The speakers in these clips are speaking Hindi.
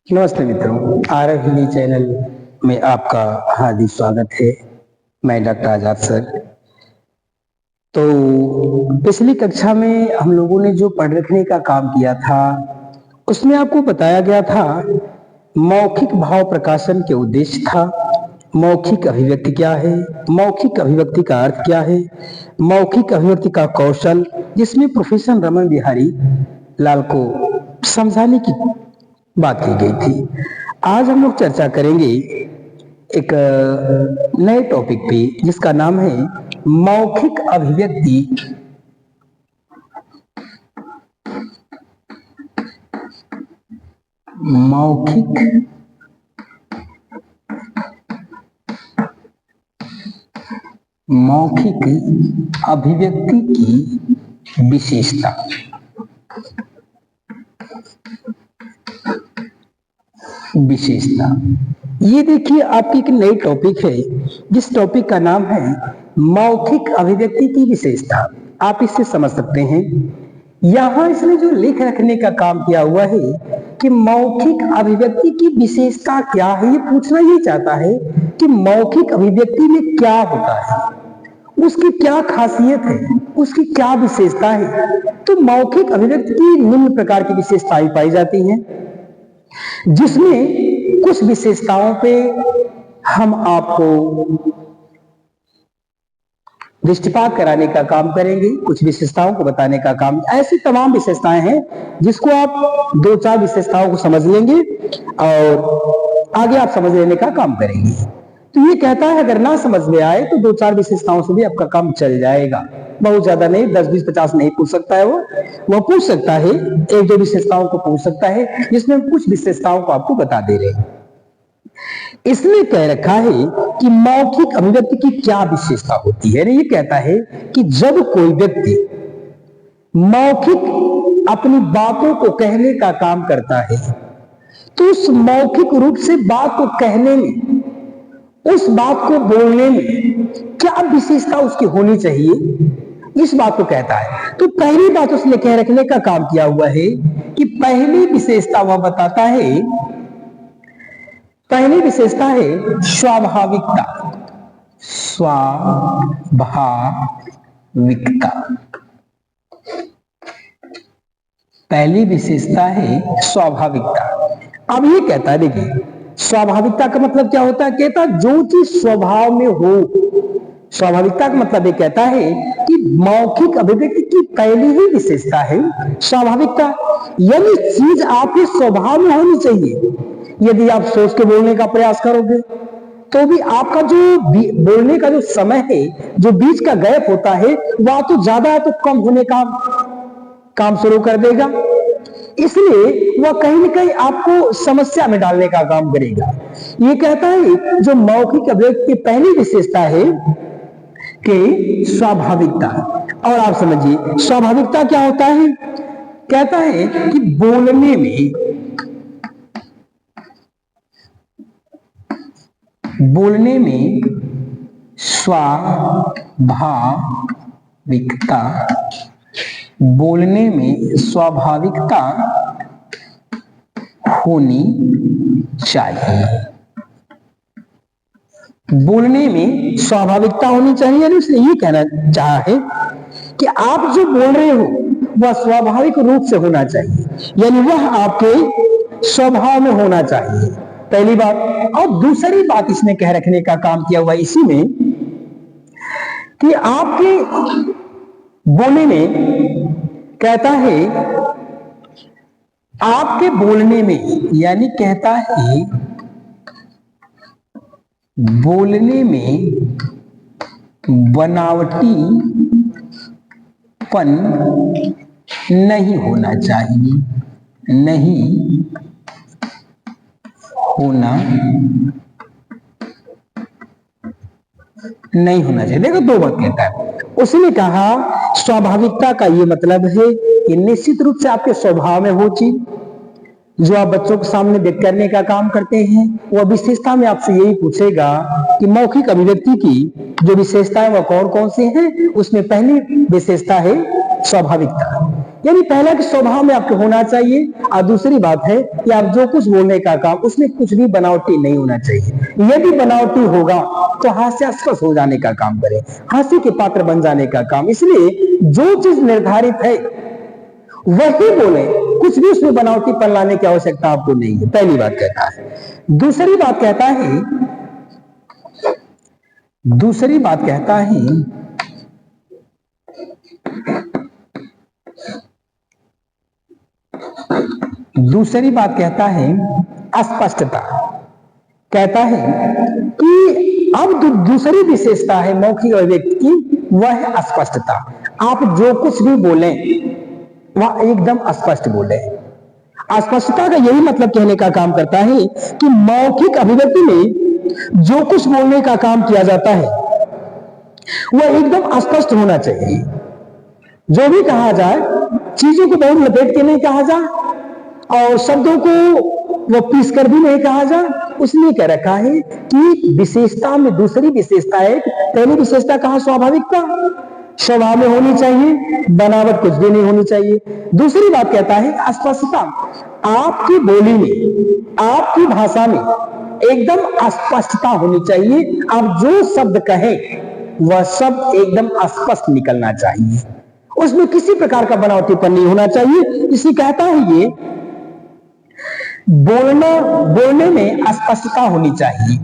नमस्ते मित्रों, आरएफ हिंदी चैनल में आपका हार्दिक स्वागत है। मैं डॉक्टर आजाद सर। तो पिछली कक्षा में हम लोगों ने जो पढ़ रखने का काम किया था उसमें आपको बताया गया था मौखिक भाव प्रकाशन के उद्देश्य था, मौखिक अभिव्यक्ति क्या है, मौखिक अभिव्यक्ति का अर्थ क्या है, मौखिक अभिव्यक्ति का कौशल, जिसमें प्रोफेसर रमन बिहारी लाल को समझाने की बात की गई थी। आज हम लोग चर्चा करेंगे एक नए टॉपिक पे जिसका नाम है मौखिक अभिव्यक्ति। मौखिक अभिव्यक्ति की विशेषता। ये देखिए, आपकी एक नई टॉपिक है जिस टॉपिक का नाम है मौखिक अभिव्यक्ति की विशेषता। आप इससे समझ सकते हैं, यहां इसने जो लिख रखने का काम किया हुआ है कि मौखिक अभिव्यक्ति की विशेषता क्या है। ये पूछना ये चाहता है कि मौखिक अभिव्यक्ति में क्या होता है, उसकी क्या खासियत है, उसकी क्या विशेषता है। तो मौखिक अभिव्यक्ति की निम्न प्रकार की विशेषताएं पाई जाती हैं, जिसमें कुछ विशेषताओं पे हम आपको दृष्टिपात कराने का काम करेंगे, कुछ विशेषताओं को बताने का काम। ऐसी तमाम विशेषताएं हैं जिसको आप दो चार विशेषताओं को समझ लेंगे और आगे आप समझ लेने का काम करेंगे। तो ये कहता है अगर ना समझ में आए तो दो चार विशेषताओं से भी आपका काम चल जाएगा। बहुत ज्यादा नहीं, 10 20 50 नहीं पूछ सकता है, वो पूछ सकता है, एक दो विशेषताओं को पूछ सकता है, जिसमें कुछ विशेषताओं को आपको बता दे रहे हैं। इसने कह रखा है कि मौखिक अभिव्यक्ति की क्या विशेषता होती है। ये कहता है कि जब कोई व्यक्ति मौखिक अपनी बातों को कहने का काम करता है तो उस मौखिक रूप से बात को कहने में, उस बात को बोलने में क्या विशेषता उसकी होनी चाहिए, इस बात को कहता है। तो पहली बात उसने कह रखने का काम किया हुआ है कि पहली विशेषता वह बताता है, पहली विशेषता है स्वाभाविकता। पहली विशेषता है स्वाभाविकता। अब ये कहता है, देखिए स्वाभाविकता का मतलब क्या होता है। कहता है जो चीज स्वभाव में हो। स्वाभाविकता का मतलब ये कहता है कि मौखिक अभिव्यक्ति की पहली ही विशेषता है स्वाभाविकता, यानी चीज आपके स्वभाव में होनी चाहिए। यदि आप सोच के बोलने का प्रयास करोगे तो भी आपका जो बोलने का जो समय है, जो बीच का गैप होता है, वह तो ज्यादा है तो कम होने का काम शुरू कर देगा। इसलिए वह कहीं न कहीं आपको समस्या में डालने का काम करेगा। ये कहता है जो मौखिक अभिव्यक्ति की पहली विशेषता है कि स्वाभाविकता। और आप समझिए स्वाभाविकता क्या होता है। कहता है कि बोलने में स्वाभाविकता होनी चाहिए। बोलने में स्वाभाविकता होनी चाहिए, यानी उसने ये कहना चाहा है कि आप जो बोल रहे हो वह स्वाभाविक रूप से होना चाहिए, यानी वह आपके स्वभाव में होना चाहिए, पहली बात। और दूसरी बात इसने कह रखने का काम किया हुआ इसी में कि आपके बोलने में, कहता है आपके बोलने में, यानी कहता है बोलने में बनावटीपन नहीं होना चाहिए, नहीं होना चाहिए। देखो दो बात कहता है। उसने कहा स्वाभाविकता का ये मतलब है कि निश्चित रूप से आपके स्वभाव में हो चीज, जो आप बच्चों के सामने व्यक्त करने का काम करते हैं, वह विशेषता में आपसे यही पूछेगा कि मौखिक अभिव्यक्ति की जो विशेषता है वह कौन कौन सी है। उसमें पहली विशेषता है स्वाभाविकता। यानी पहला कि स्वभाव में आपके होना चाहिए, और दूसरी बात है कि आप जो कुछ बोलने का काम उसमें कुछ भी बनावटी नहीं होना चाहिए। यदि बनावटी होगा तो हास्यास्पद हो जाने का काम करें, हंसी के पात्र बन जाने का काम। इसलिए जो चीज निर्धारित है वही बोले, कुछ भी उसमें बनावटीपन लाने की आवश्यकता आपको नहीं है, पहली बात कहता है। दूसरी बात कहता है अस्पष्टता। कहता है कि अब दूसरी विशेषता है मौखिक अभिव्यक्ति की, वह है अस्पष्टता। आप जो कुछ भी बोलें वह एकदम अस्पष्ट बोले। अस्पष्टता का यही मतलब कहने का काम करता है कि मौखिक अभिव्यक्ति में जो कुछ बोलने का काम किया जाता है वह एकदम स्पष्ट होना चाहिए। जो भी कहा जाए चीजों को बहुत लपेट के नहीं कहा जाए और शब्दों को वो पीस कर भी नहीं कहा जाए। उसने कह रखा है कि विशेषता में दूसरी विशेषता है। पहली विशेषता कहा स्वाभाविकता, स्वभाव में होनी चाहिए, बनावट कुछ भी नहीं होनी चाहिए। दूसरी बात कहता है स्पष्टता। आपकी बोली में, आपकी भाषा में एकदम स्पष्टता होनी चाहिए। आप जो शब्द कहें वह शब्द एकदम स्पष्ट निकलना चाहिए, उसमें किसी प्रकार का बनावटीपन नहीं होना चाहिए। इसी कहता है ये बोलने में स्पष्टता होनी चाहिए।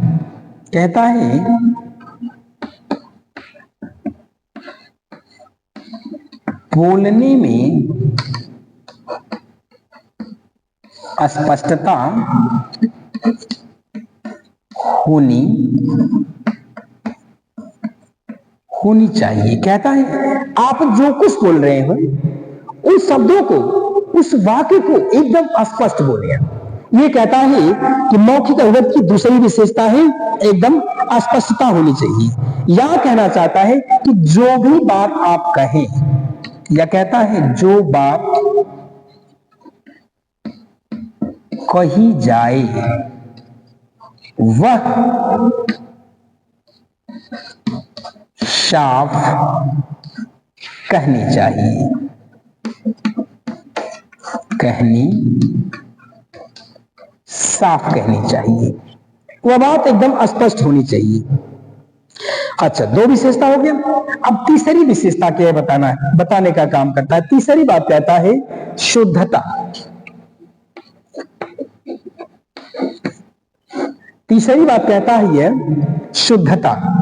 कहता है बोलने में स्पष्टता होनी चाहिए। कहता है आप जो कुछ बोल रहे हो उन शब्दों को, उस वाक्य को एकदम स्पष्ट बोलिए। ये कहता है कि मौखिक अभिव्यक्ति की दूसरी विशेषता है एकदम स्पष्टता होनी चाहिए। यह कहना चाहता है कि जो भी बात आप कहें, या कहता है जो बात कही जाए वह साफ कहनी चाहिए, साफ कहनी चाहिए, वह बात एकदम स्पष्ट होनी चाहिए। अच्छा, दो विशेषता हो गया। अब तीसरी विशेषता क्या है बताने का काम करता है। तीसरी बात कहता है शुद्धता। तीसरी बात कहता है ये शुद्धता।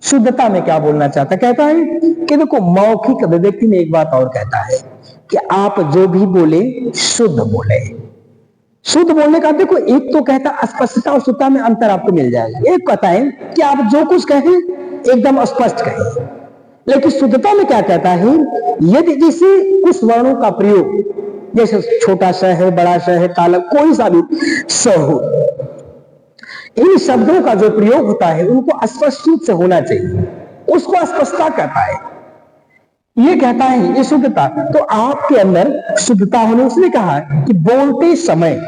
शुद्धता में क्या बोलना चाहता है? कहता है कि देखो मौखिक अभिव्यक्ति में एक बात और कहता है कि आप जो भी बोले शुद्ध बोले। शुद्ध बोलने का देखो, एक तो कहता स्पष्टता और शुद्धता में अंतर आपको मिल जाएगा। एक कहता है कि आप जो कुछ कहें एकदम स्पष्ट कहें, लेकिन शुद्धता में क्या कहता है, यदि जैसे कुछ वर्णों का प्रयोग, जैसे छोटा स है, बड़ा स है, काला, कोई सा भी स हो, इन शब्दों का जो प्रयोग होता है उनको स्पष्ट रूप से होना चाहिए, उसको स्पष्टता कहता है। ये कहता है ये शुद्धता। तो आपके अंदर शुद्धता होने, उसने कहा कि बोलते समय,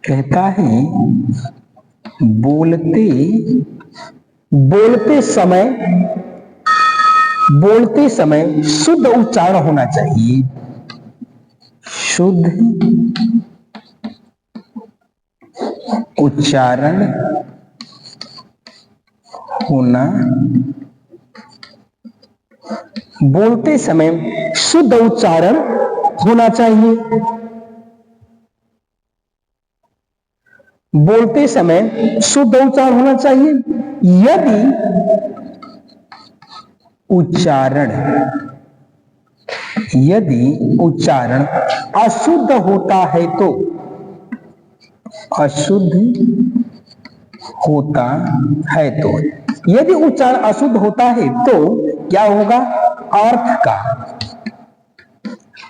कहता है बोलते समय शुद्ध उच्चारण होना चाहिए। शुद्ध उच्चारण होना, बोलते समय शुद्ध उच्चारण होना चाहिए। बोलते समय शुद्ध उच्चारण होना चाहिए। यदि उच्चारण अशुद्ध होता है तो, यदि उच्चारण अशुद्ध होता है तो क्या होगा? अर्थ का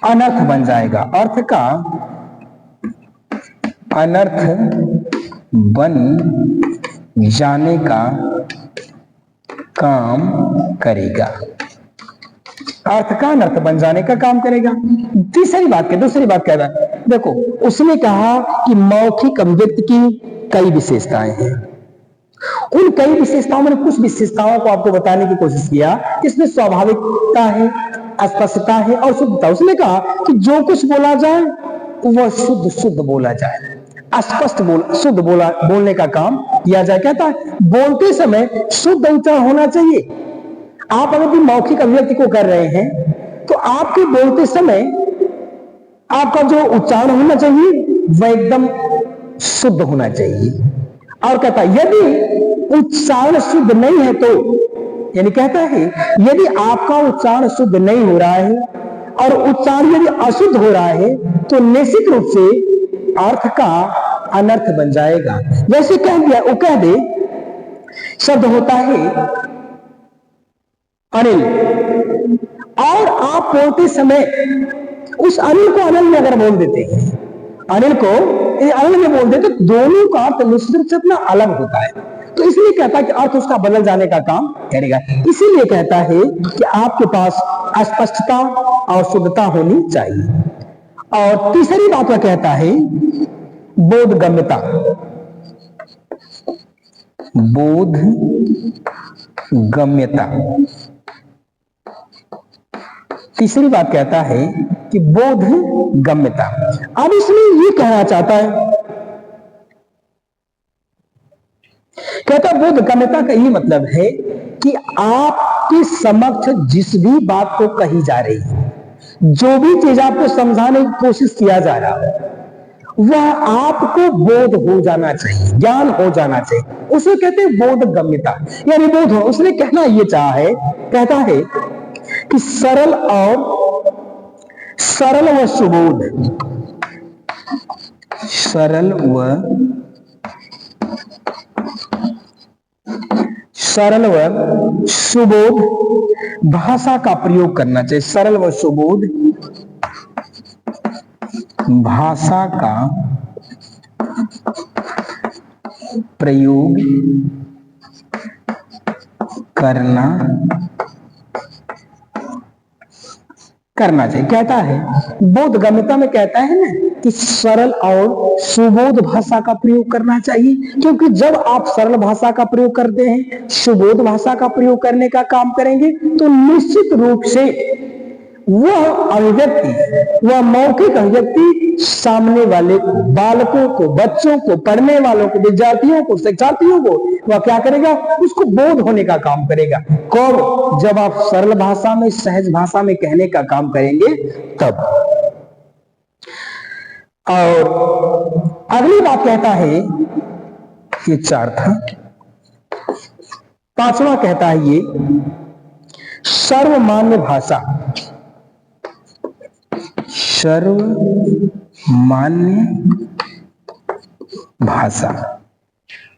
अनर्थ बन जाएगा, अर्थ का अनर्थ बन जाने का काम करेगा, अर्थ का अनर्थ बन जाने का काम करेगा। दूसरी बात कह रहा है, देखो उसने कहा कि मौखिक अभिव्यक्ति की कई विशेषताएं हैं। उन कई विशेषताओं में कुछ विशेषताओं को आपको बताने की कोशिश किया। इसमें स्वाभाविकता है, अस्पष्टता है और शुद्धता। उसने कहा कि जो कुछ बोला जाए वह शुद्ध शुद्ध बोला जाए, अस्पष्ट शुद्ध बोलने का काम किया जाए। कहता है बोलते समय शुद्ध उच्चारण होना चाहिए। आप अगर भी मौखिक अभिव्यक्ति को कर रहे हैं तो आपके बोलते समय आपका जो उच्चारण होना चाहिए वह एकदम शुद्ध होना चाहिए। और कहता है यदि उच्चारण शुद्ध नहीं है तो, यानी कहता है यदि आपका उच्चारण शुद्ध नहीं हो रहा है और उच्चारण यदि अशुद्ध हो रहा है तो निश्चित रूप से अर्थ का अनर्थ बन जाएगा। जैसे कह दिया, वो कह दे शब्द होता है अनिल, और आप बोलते समय उस अनिल को अनिल में अगर बोल देते हैं, अनिल को अनिल में बोल देते तो दोनों का अर्थ निश्चित रूप से अपना अलग होता है। तो इसलिए कहता है कि अर्थ उसका बदल जाने का काम करेगा। इसीलिए कहता है कि आपके पास अस्पष्टता और शुद्धता होनी चाहिए। और तीसरी बात वह कहता है बोधगम्यता। बोधगम्यता तीसरी बात कहता है कि बोधगम्यता। अब इसमें ये कहना चाहता है, कहता बोधगम्यता का ये मतलब है कि आपके समक्ष जिस भी बात को कही जा रही है, जो भी चीज आपको समझाने की कोशिश किया जा रहा है, वह आपको बोध हो जाना चाहिए, ज्ञान हो जाना चाहिए। उसे कहते हैं बोधगम्यता, यानी बोध हो। उसने कहना ये चाहा है, कहता है कि सरल व सुबोध, सरल व सुबोध भाषा का प्रयोग करना चाहिए। सरल व सुबोध भाषा का प्रयोग करना चाहिए। कहता है बोधगम्यता में कहता है ना कि सरल और सुबोध भाषा का प्रयोग करना चाहिए, क्योंकि जब आप सरल भाषा का प्रयोग करते हैं, सुबोध भाषा का प्रयोग करने का काम करेंगे तो निश्चित रूप से वह अभिव्यक्ति, वह मौखिक अभिव्यक्ति सामने वाले को, बालकों को, बच्चों को, पढ़ने वालों को, विद्यार्थियों को, शिक्षार्थियों को वह क्या करेगा, उसको बोध होने का काम करेगा। कब? जब आप सरल भाषा में, सहज भाषा में कहने का काम करेंगे तब। और अगली बात कहता है, ये 4 था, 5वां कहता है ये सर्वमान्य भाषा। सर्वमान्य भाषा।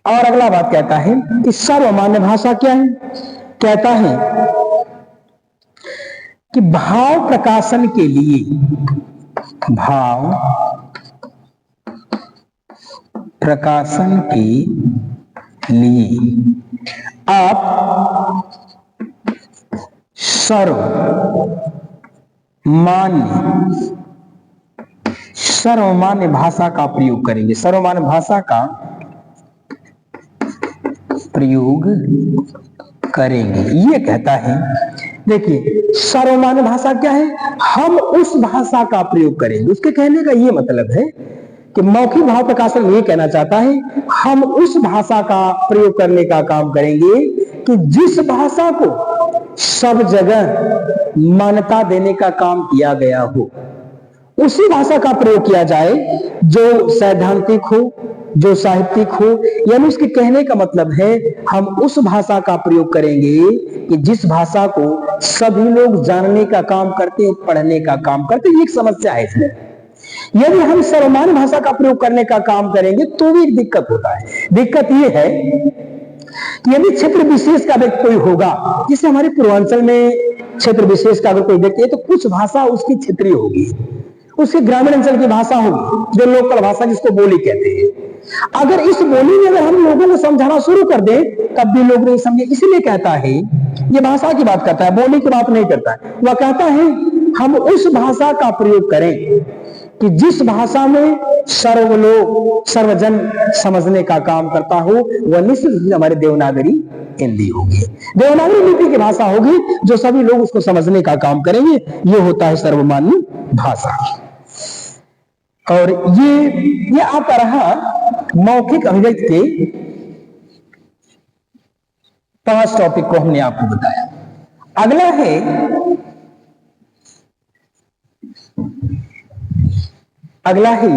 और अगला बात कहता है कि सर्वमान्य भाषा क्या है? कहता है कि भाव प्रकाशन के लिए, भाव प्रकाशन के लिए आप सर्वमान्य भाषा का प्रयोग करेंगे। सर्वमान्य भाषा का प्रयोग करेंगे, ये कहता है। देखिए सर्वमान्य भाषा क्या है? हम उस भाषा का प्रयोग करेंगे। उसके कहने का ये मतलब है कि मौखिक भाव प्रकाशन ये कहना चाहता है, हम उस भाषा का प्रयोग करने का काम करेंगे कि जिस भाषा को सब जगह मान्यता देने का काम किया गया हो, उसी भाषा का प्रयोग किया जाए, जो सैद्धांतिक हो, जो साहित्यिक हो। यानी उसके कहने का मतलब है हम उस भाषा का प्रयोग करेंगे कि जिस भाषा को सभी लोग जानने का काम करते हैं, पढ़ने का काम करते हैं। एक समस्या है इसमें, यदि हम सर्वमान्य भाषा का प्रयोग करने का काम करेंगे तो भी एक दिक्कत होता है। दिक्कत यह है कि यदि क्षेत्र विशेष का व्यक्ति कोई होगा, जैसे हमारे पूर्वांचल में क्षेत्र विशेष का अगर कोई व्यक्ति है तो कुछ भाषा उसकी क्षेत्रीय होगी, उसकी ग्रामीण अंचल की भाषा होगी, जो लोकल भाषा जिसको बोली कहते हैं। अगर इस बोली में अगर हम लोगों को समझाना शुरू कर दें तब भी लोग नहीं समझे। इसलिए कहता है, ये भाषा की बात करता है, बोली की बात नहीं करता है। वह कहता है हम उस भाषा का प्रयोग करें कि जिस भाषा में सर्वलोक सर्वजन समझने का काम करता हो, वह निश्चित हमारे देवनागरी हिंदी होगी। देवनागरी लिपि की भाषा होगी जो सभी लोग उसको समझने का काम करेंगे, ये होता है सर्वमान्य भाषा। और ये आपका रहा मौखिक अभिव्यक्ति के 5 टॉपिक को हमने आपको बताया। अगला है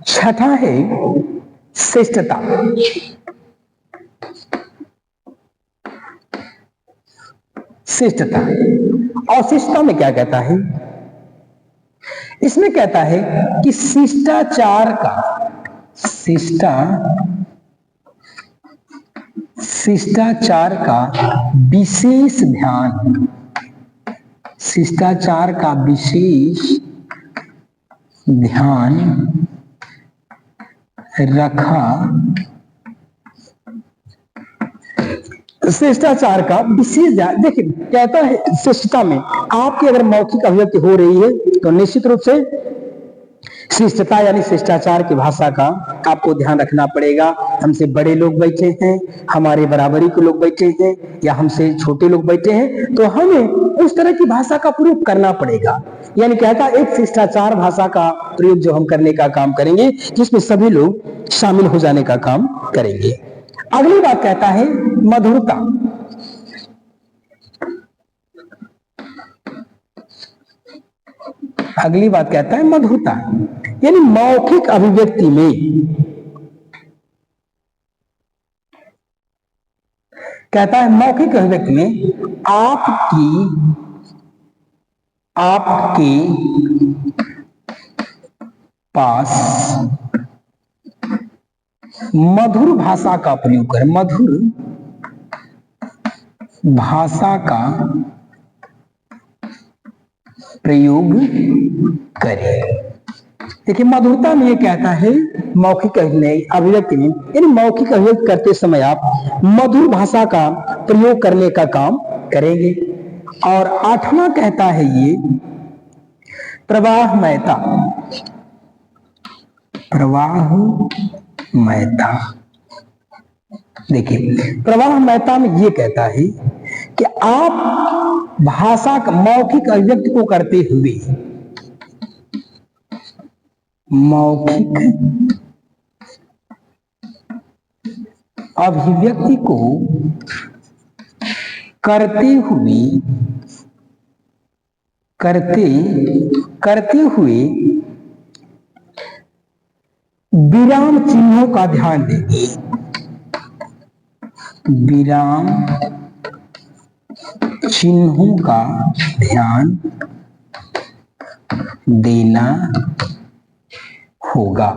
छठा है शिष्टता। शिष्टता और शिष्टता में क्या कहता है? इसमें कहता है कि शिष्टाचार का शिष्टाचार का विशेष ध्यान, शिष्टाचार का विशेष ध्यान रखा, शिष्टाचार का विशेष ध्यान। देखिए कहता है शिष्टता में आपकी अगर मौखिक अभिव्यक्ति हो रही है तो निश्चित रूप से शिष्टता यानी शिष्टाचार की भाषा का आपको ध्यान रखना पड़ेगा। हमसे बड़े लोग बैठे हैं, हमारे बराबरी के लोग बैठे हैं या हमसे छोटे लोग बैठे हैं, तो हमें उस तरह की भाषा का प्रयोग करना पड़ेगा। यानी कहता एक शिष्टाचार भाषा का प्रयोग जो हम करने का काम करेंगे, जिसमें सभी लोग शामिल हो जाने का काम करेंगे। अगली बात कहता है मधुरता। अगली बात कहता है मधुरता, यानी मौखिक अभिव्यक्ति में कहता है मौखिक अभिव्यक्ति में आपके पास मधुर भाषा का प्रयोग करें, मधुर भाषा का प्रयोग करें। देखिए मधुरता में ये कहता है मौखिक अभिव्यक्ति में, यानी मौखिक अभिव्यक्ति करते समय आप मधुर भाषा का प्रयोग करने का काम करेंगे। और 8वां कहता है ये प्रवाहमयता। प्रवाहमयता, देखिए प्रवाहमयता में ये कहता है कि आप भाषा का मौखिक अभिव्यक्ति को करते हुए, मौखिक अभिव्यक्ति को करते हुए विराम चिन्हों का ध्यान देंगे। विराम चिन्हों का ध्यान देना होगा।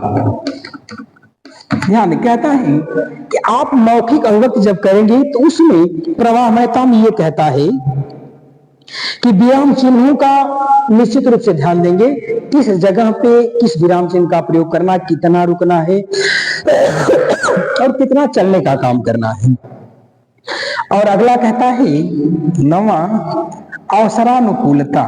ध्यान कहता है कि आप मौखिक अभिव्यक्ति जब करेंगे तो उसमें प्रवाहमयता में ये कहता है कि विराम चिन्हों का निश्चित रूप से ध्यान देंगे, किस जगह पे किस विराम चिन्ह का प्रयोग करना, कितना रुकना है और कितना चलने का काम करना है। और अगला कहता है 9वां अवसरानुकूलता।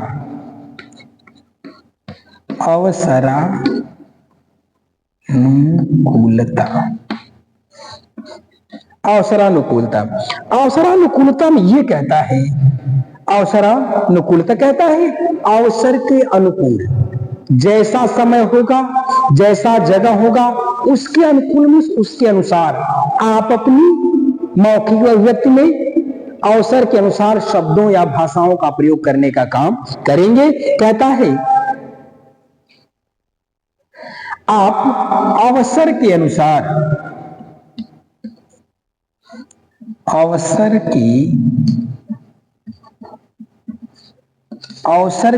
अवसरानुकूलता में ये कहता है, अवसरानुकूलता कहता है अवसर के अनुकूल, जैसा समय होगा, जैसा जगह होगा, उसके अनुकूल में उसके अनुसार आप अपनी मौखिक अभिव्यक्ति में अवसर के अनुसार शब्दों या भाषाओं का प्रयोग करने का काम करेंगे। कहता है आप अवसर के अनुसार, अवसर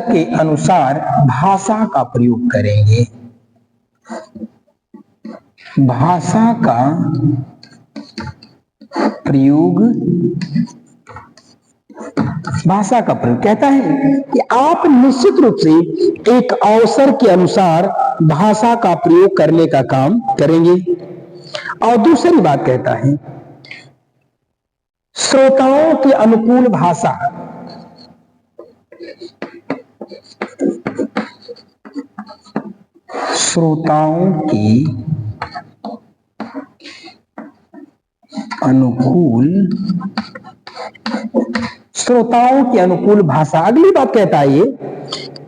के अनुसार भाषा का प्रयोग करेंगे। भाषा का प्रयोग कहता है कि आप निश्चित रूप से एक अवसर के अनुसार भाषा का प्रयोग करने का काम करेंगे। और दूसरी बात कहता है श्रोताओं के अनुकूल भाषा। श्रोताओं की अनुकूल, श्रोताओं की अनुकूल भाषा। अगली बात कहता है ये,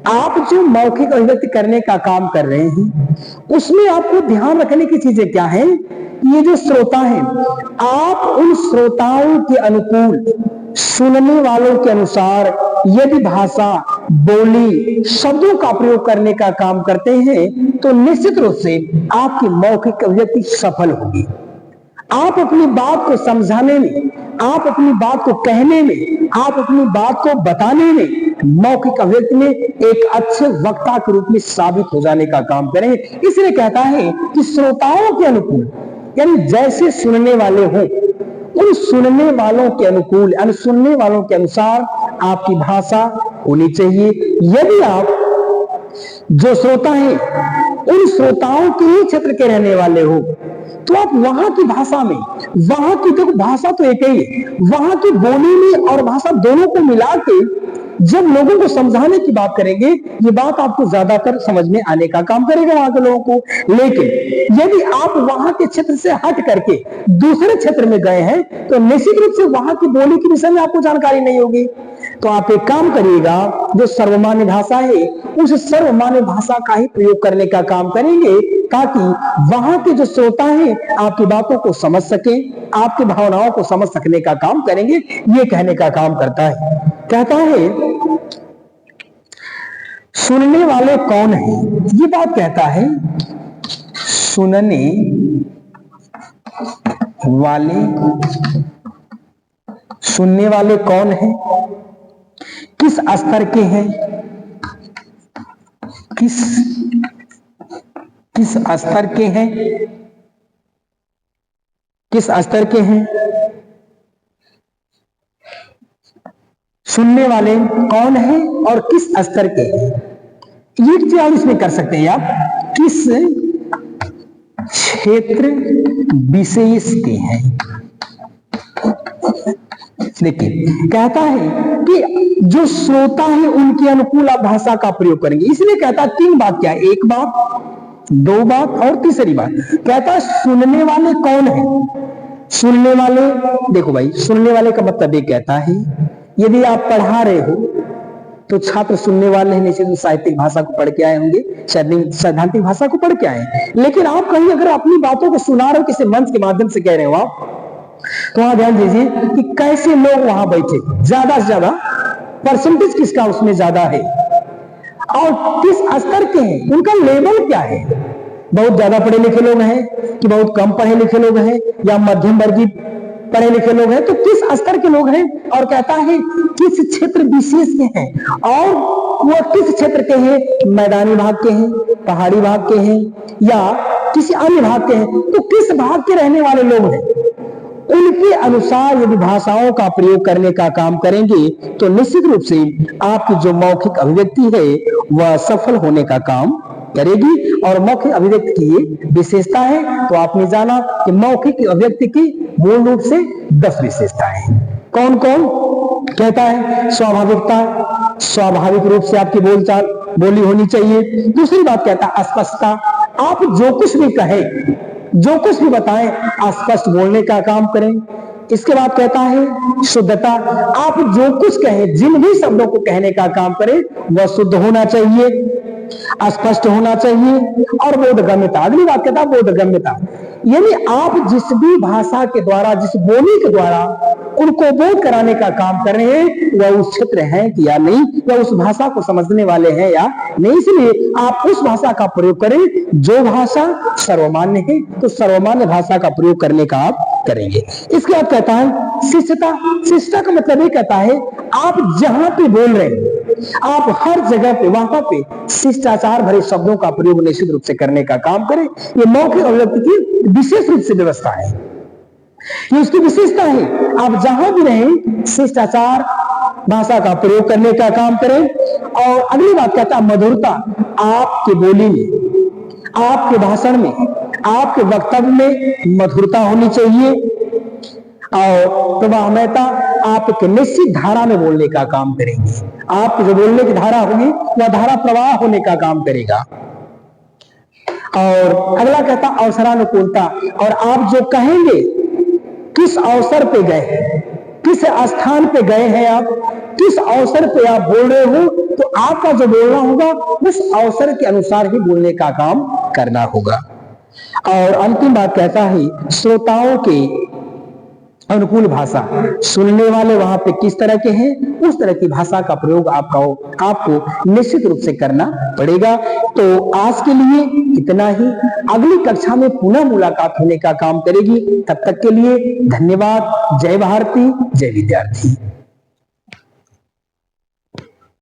आप जो मौखिक अभिव्यक्ति करने का काम कर रहे हैं उसमें आपको ध्यान रखने की चीजें क्या है। ये जो श्रोता हैं, आप उन श्रोताओं के अनुकूल, सुनने वालों के अनुसार यदि भाषा, बोली, शब्दों का प्रयोग करने का काम करते हैं तो निश्चित रूप से आपकी मौखिक अभिव्यक्ति सफल होगी। आप अपनी बात को समझाने में, आप अपनी बात को कहने में, आप अपनी बात को बताने में मौखिक अभिव्यक्ति में एक अच्छे वक्ता के रूप में साबित हो जाने का काम करें। इसलिए कहता है कि श्रोताओं के अनुकूल, यानी जैसे सुनने वाले हों उन सुनने वालों के अनुकूल, यानी सुनने वालों के अनुसार आपकी भाषा होनी चाहिए। यदि आप जो श्रोता हैं उन श्रोताओं के ही क्षेत्र के रहने वाले हो तो आप वहां की भाषा में, वहां की, देखो भाषा तो एक ही है, वहां की बोली में और भाषा दोनों को मिला के जब लोगों को समझाने की बात करेंगे, ये बात आपको ज्यादातर समझ में आने का काम करेगा वहां के लोगों को। लेकिन यदि आप वहां के क्षेत्र से हट करके दूसरे क्षेत्र में गए हैं तो निश्चित रूप से वहां की बोली के विषय में आपको जानकारी नहीं होगी। तो आप एक काम करिएगा, जो सर्वमान्य भाषा है उस सर्वमान्य भाषा का ही प्रयोग करने का काम करेंगे ताकि वहां के जो श्रोता हैं आपकी बातों को समझ सके, आपकी भावनाओं को समझ सकने का काम करेंगे। ये कहने का काम करता है। कहता है सुनने वाले कौन है, ये बात कहता है। सुनने वाले, सुनने वाले कौन है, किस स्तर के हैं, किस स्तर के हैं, किस स्तर के हैं, सुनने वाले कौन है और किस स्तर के हैं। ये चीज इसमें कर सकते हैं आप, किस क्षेत्र विशेष के हैं। देखिए कहता है कि जो श्रोता है उनके अनुकूल आप भाषा का प्रयोग करेंगे। इसलिए कहता है तीन बात, क्या है, एक बात, दो बात और तीसरी बात। कहता है सुनने वाले कौन है। सुनने वाले, देखो भाई, सुनने वाले का मतलब ये कहता है यदि आप पढ़ा रहे हो तो छात्र सुनने वाले हैं, निश्चित साहित्यिक भाषा को पढ़ के आए होंगे, सैद्धांतिक भाषा को पढ़ के आए। लेकिन आप कहीं अगर अपनी बातों को सुना रहे हो, किसी मंच के माध्यम से कह रहे हो आप, तो वहां ध्यान दीजिए कि कैसे लोग वहां बैठे, ज्यादा से ज्यादा परसेंटेज किसका उसमें ज्यादा है और किस स्तर के हैं, उनका लेवल क्या है। बहुत ज्यादा पढ़े लिखे लोग हैं कि बहुत कम पढ़े लिखे लोग हैं या मध्यम वर्गीय पढ़े लिखे लोग हैं, तो किस स्तर के लोग हैं। और कहता है किस क्षेत्र विशेष के हैं, और वो किस क्षेत्र के हैं, मैदानी भाग के हैं, पहाड़ी भाग के हैं या किसी अन्य भाग के हैं, तो किस भाग के रहने वाले लोग हैं उनके अनुसार यदि भाषाओं का प्रयोग करने का काम करेंगे तो निश्चित रूप से आपकी जो मौखिक अभिव्यक्ति है वह सफल होने का काम करेगी। और मौखिक अभिव्यक्ति की ये विशेषता है। तो आपने जाना कि मौखिक अभिव्यक्ति की मूल रूप से 10 विशेषताएं हैं। कौन कौन? कहता है स्वाभाविकता, स्वाभाविक रूप से आपकी बोलचाल बोली होनी चाहिए। दूसरी बात कहता है स्पष्टता, आप जो कुछ भी कहें, जो कुछ भी बताएं, स्पष्ट बोलने का काम करें। इसके बाद कहता है शुद्धता, आप जो कुछ कहें, जिन भी शब्दों को कहने का काम करें वह शुद्ध होना चाहिए, स्पष्ट होना चाहिए। और बोधगम्यता, अगली बात कहता है बोधगम्यता, यानी आप जिस भी भाषा के द्वारा, जिस बोली के द्वारा उनको बोध कराने का काम कर रहे हैं वह उस क्षेत्र है कि या नहीं, या उस भाषा को समझने वाले हैं या नहीं। इसलिए आप उस भाषा का प्रयोग करें जो भाषा सर्वमान्य है, तो सर्वमान्य भाषा का प्रयोग करने का आप करेंगे। इसके बाद कहता है शिष्टता। शिष्टता का मतलब ये कहता है आप जहां पे बोल रहे हैं, आप हर जगह पे, वहां पे शिष्टाचार भरे शब्दों का प्रयोग निश्चित रूप से करने का काम करें। ये मौखिक अभिव्यक्ति की विशेष रूप से व्यवस्था है, ये उसकी विशेषता है। आप जहां भी रहें शिष्टाचार भाषा का प्रयोग करने का काम करें। और अगली बात कहता है मधुरता, आपके बोली में, आपके भाषण में, आपके वक्तव्य में मधुरता होनी चाहिए। और प्रवाहमयता आपके निश्चित धारा में बोलने का काम करेंगे। आप जो बोलने की धारा होगी वह धारा प्रवाह होने का काम करेगा। और अगला कहता अवसरानुकूलता, और आप जो कहेंगे किस अवसर पे गए, किस स्थान पे गए हैं, आप किस अवसर पे आप बोल रहे हो, तो आपका जो बोलना होगा उस अवसर के अनुसार ही बोलने का काम करना होगा। और अंतिम बात कहता है श्रोताओं के अनुकूल भाषा, सुनने वाले वहां पे किस तरह के हैं उस तरह की भाषा का प्रयोग आपको निश्चित रूप से करना पड़ेगा। तो आज के लिए इतना ही, अगली कक्षा में पुनः मुलाकात होने का काम करेगी। तब तक के लिए धन्यवाद। जय भारती, जय विद्यार्थी।